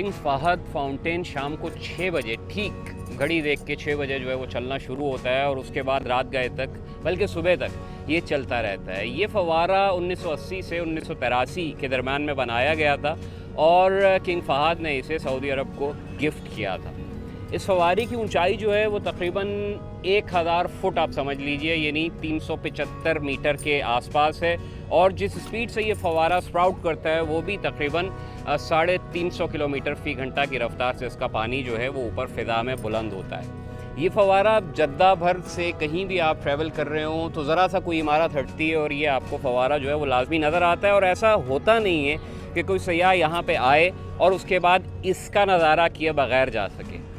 King Fahad fountain शाम को 6 बजे ठीक घड़ी देख के 6 बजे जो है वो चलना शुरू होता है और उसके बाद रात गए तक बल्कि सुबह तक ये चलता रहता है। ये फव्वारा 1980 से 1983 के दरमियान में बनाया गया था और किंग फहद ने इसे सऊदी अरब को गिफ्ट किया था। इस फव्वारे की ऊंचाई जो है वो तकरीबन 1000 फुट आप समझ लीजिए, यानी 375 मीटर के आसपास है और जिस स्पीड से ये फव्वारा स्प्राउट करता है वो भी तकरीबन 350 किलोमीटर फ़ी घंटा की रफ्तार से इसका पानी जो है वो ऊपर फ़िज़ा में बुलंद होता है। ये फव्वारा जद्दा भर से कहीं भी आप ट्रैवल कर रहे हो तो ज़रा सा कोई इमारत हटती है और ये आपको फव्वारा जो है वो लाजमी नज़र आता है और ऐसा होता नहीं है कि कोई सयाह यहाँ पे आए और उसके बाद इसका नज़ारा किए बगैर जा सके।